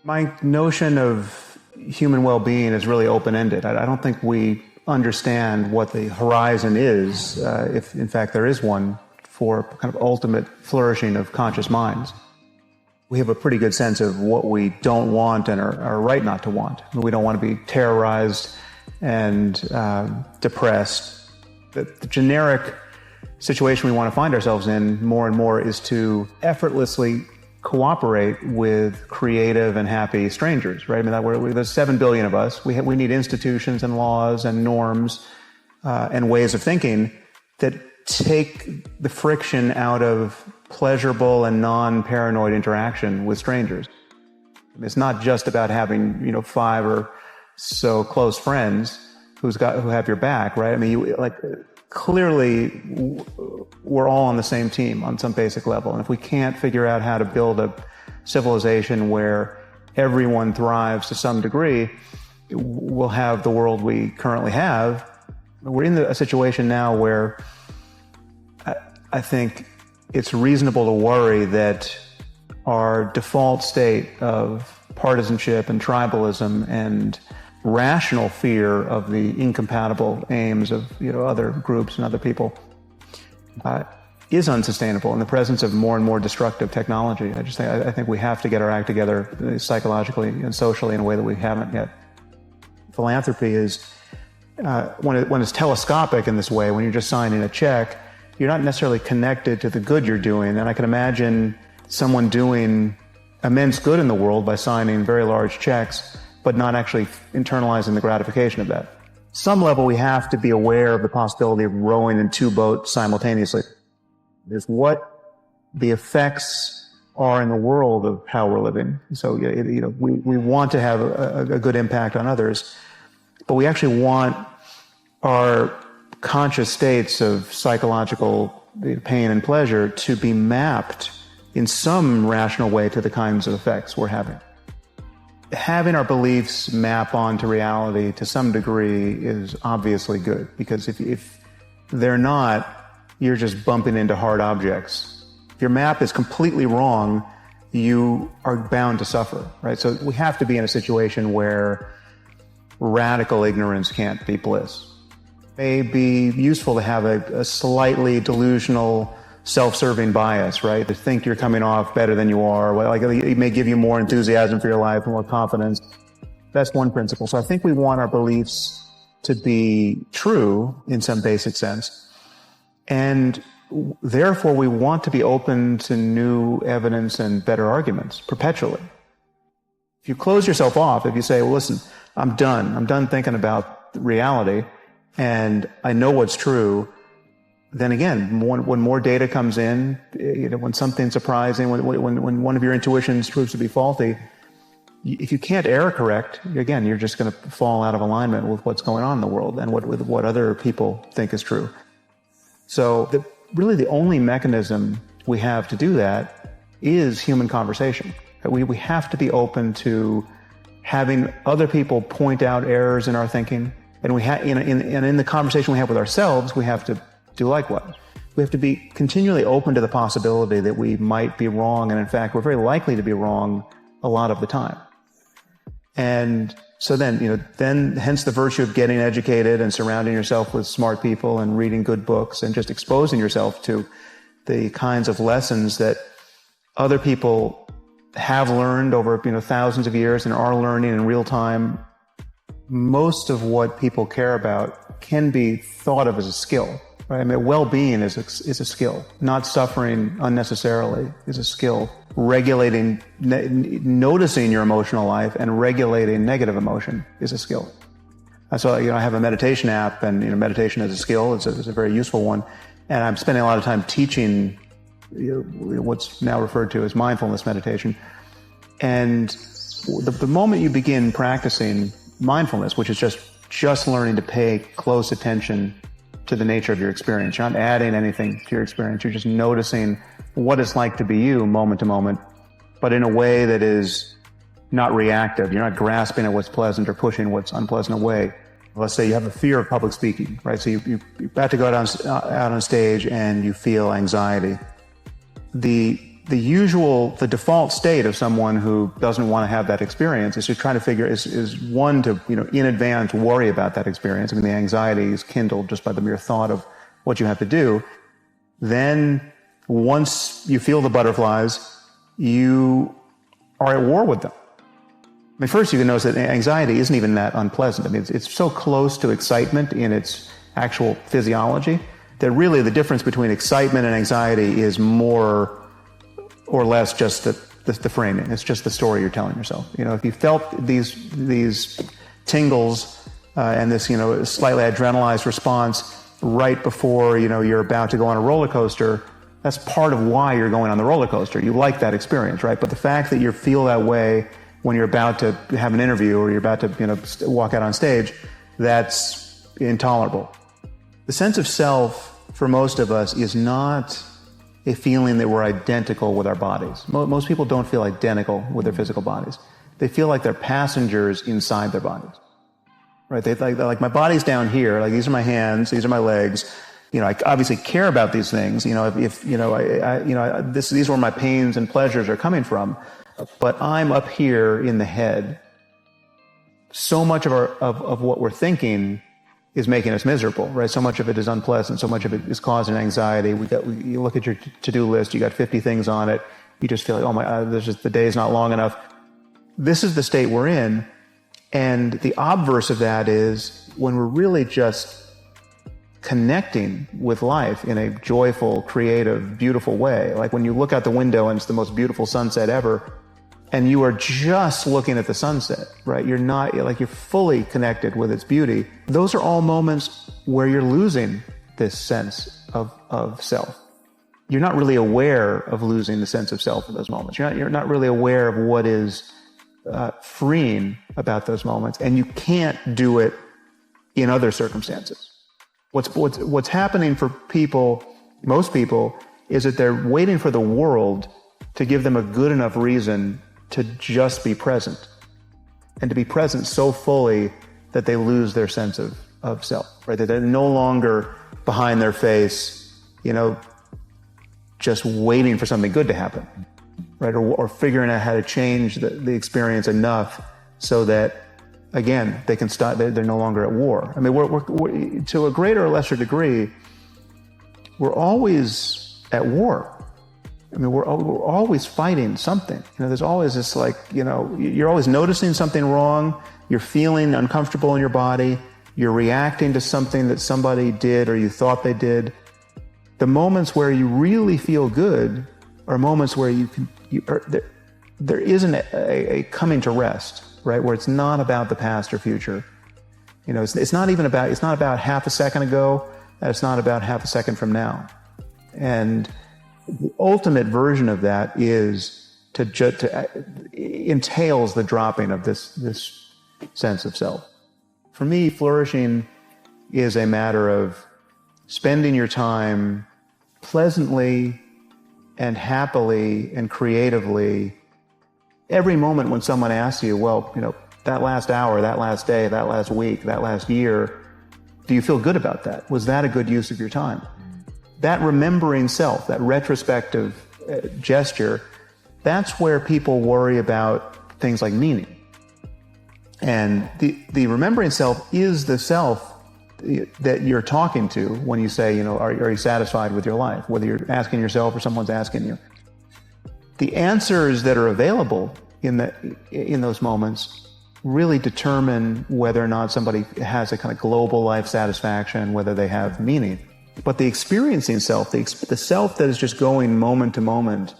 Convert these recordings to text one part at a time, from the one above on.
My notion of human well-being is really open-ended. I don't think we understand what the horizon is, if in fact there is one, for kind of ultimate flourishing of conscious minds. We have a pretty good sense of what we don't want and are right not to want. We don't want to be terrorized and depressed. The generic situation we want to find ourselves in more and more is to effortlessly cooperate with creative and happy strangers, right? I mean, there's 7 billion of us. We need institutions and laws and norms and ways of thinking that take the friction out of pleasurable and non-paranoid interaction with strangers. It's not just about having, 5 or so close friends who have your back, right? I mean, clearly we're all on the same team on some basic level. And if we can't figure out how to build a civilization where everyone thrives to some degree, we'll have the world we currently have. We're in a situation now where I think it's reasonable to worry that our default state of partisanship and tribalism and rational fear of the incompatible aims of other groups and other people is unsustainable in the presence of more and more destructive technology. I think we have to get our act together psychologically and socially in a way that we haven't yet. Philanthropy is when it's telescopic in this way, when you're just signing a check, you're not necessarily connected to the good you're doing. And I can imagine someone doing immense good in the world by signing very large checks, but not actually internalizing the gratification of that. Some level, we have to be aware of the possibility of rowing in 2 boats simultaneously. There's what the effects are in the world of how we're living. So, we want to have a good impact on others, but we actually want our conscious states of psychological pain and pleasure to be mapped in some rational way to the kinds of effects we're having. Having our beliefs map onto reality to some degree is obviously good, because if they're not, you're just bumping into hard objects. If your map is completely wrong, you are bound to suffer, right? So we have to be in a situation where radical ignorance can't be bliss. It may be useful to have a slightly delusional, self-serving bias, right? To think you're coming off better than you are. It may give you more enthusiasm for your life, more confidence. That's one principle. So I think we want our beliefs to be true in some basic sense. And therefore, we want to be open to new evidence and better arguments perpetually. If you close yourself off, if you say, well, listen, I'm done thinking about reality, and I know what's true, then again, when more data comes in, when something's surprising, when one of your intuitions proves to be faulty, if you can't error correct, again, you're just going to fall out of alignment with what's going on in the world and with what other people think is true. So really the only mechanism we have to do that is human conversation. We have to be open to having other people point out errors in our thinking, and in the conversation we have with ourselves, we have to do likewise. We have to be continually open to the possibility that we might be wrong, and in fact, we're very likely to be wrong a lot of the time. And so then hence the virtue of getting educated and surrounding yourself with smart people and reading good books and just exposing yourself to the kinds of lessons that other people have learned over thousands of years and are learning in real time. Most of what people care about can be thought of as a skill. Right? I mean, well-being is a skill. Not suffering unnecessarily is a skill. Regulating, noticing your emotional life and regulating negative emotion is a skill. So, I have a meditation app, and meditation is a skill. It's a very useful one, and I'm spending a lot of time teaching what's now referred to as mindfulness meditation. And the moment you begin practicing mindfulness, which is just learning to pay close attention to the nature of your experience. You're not adding anything to your experience. You're just noticing what it's like to be you moment to moment, but in a way that is not reactive. You're not grasping at what's pleasant or pushing what's unpleasant away. Let's say you have a fear of public speaking, right? So you're about to go out on stage and you feel anxiety. The the default state of someone who doesn't want to have that experience is to try to is one to, in advance worry about that experience. I mean, the anxiety is kindled just by the mere thought of what you have to do. Then once you feel the butterflies, you are at war with them. I mean, first you can notice that anxiety isn't even that unpleasant. I mean, it's so close to excitement in its actual physiology that really the difference between excitement and anxiety is more or less just the framing. It's just the story you're telling yourself. If you felt these tingles and this, slightly adrenalized response right before, you're about to go on a roller coaster, that's part of why you're going on the roller coaster. You like that experience, right? But the fact that you feel that way when you're about to have an interview or you're about to, walk out on stage, that's intolerable. The sense of self for most of us is not a feeling that we're identical with our bodies. Most people don't feel identical with their physical bodies. They feel like they're passengers inside their bodies, right? They're like my body's down here. Like, these are my hands, these are my legs. I obviously care about these things. These are where my pains and pleasures are coming from. But I'm up here in the head. So much of what we're thinking is making us miserable, right? So much of it is unpleasant. So much of it is causing anxiety. You look at your to-do list, you got 50 things on it. You just feel like, oh my, the day is not long enough. This is the state we're in. And the obverse of that is when we're really just connecting with life in a joyful, creative, beautiful way. Like when you look out the window and it's the most beautiful sunset ever, and you are just looking at the sunset, right? You're fully connected with its beauty. Those are all moments where you're losing this sense of self. You're not really aware of losing the sense of self in those moments. You're not really aware of what is freeing about those moments, and you can't do it in other circumstances. What's happening for people, most people, is that they're waiting for the world to give them a good enough reason to just be present, and to be present so fully that they lose their sense of self, right? That they're no longer behind their face, just waiting for something good to happen, right? Or figuring out how to change the experience enough so that, again, they can stop. They're no longer at war. I mean, we're to a greater or lesser degree, we're always at war. I mean, we're always fighting something. There's always this you're always noticing something wrong. You're feeling uncomfortable in your body. You're reacting to something that somebody did or you thought they did. The moments where you really feel good are moments where there isn't a coming to rest, right? Where it's not about the past or future. It's not about half a second ago, and it's not about half a second from now. And the ultimate version of that is entails the dropping of this sense of self. For me, flourishing is a matter of spending your time pleasantly and happily and creatively. Every moment when someone asks you, well, that last hour, that last day, that last week, that last year, do you feel good about that? Was that a good use of your time? That remembering self, that retrospective gesture, that's where people worry about things like meaning. And the remembering self is the self that you're talking to when you say, are you satisfied with your life? Whether you're asking yourself or someone's asking you. The answers that are available in those moments really determine whether or not somebody has a kind of global life satisfaction, whether they have meaning. But the experiencing self, the self that is just going moment to moment,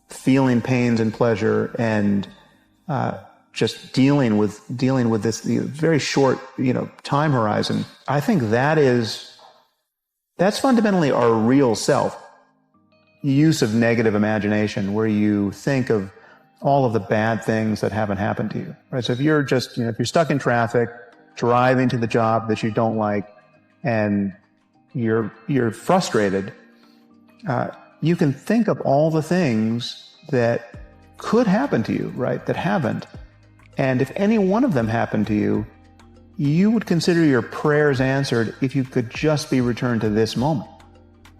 feeling pains and pleasure, and just dealing with this very short time horizon, I think that's fundamentally our real self. Use of negative imagination, where you think of all of the bad things that haven't happened to you, right? So if you're just if you're stuck in traffic, driving to the job that you don't like, and you're frustrated, you can think of all the things that could happen to you, right, that haven't. And if any one of them happened to you, you would consider your prayers answered if you could just be returned to this moment,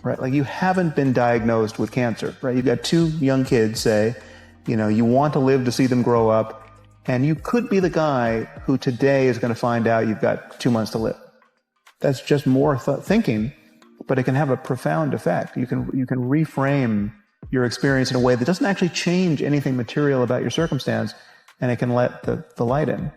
right? Like you haven't been diagnosed with cancer, right? You've got two young kids, say, you want to live to see them grow up, and you could be the guy who today is going to find out you've got 2 months to live. That's just more thinking, but it can have a profound effect. You can reframe your experience in a way that doesn't actually change anything material about your circumstance, and it can let the light in.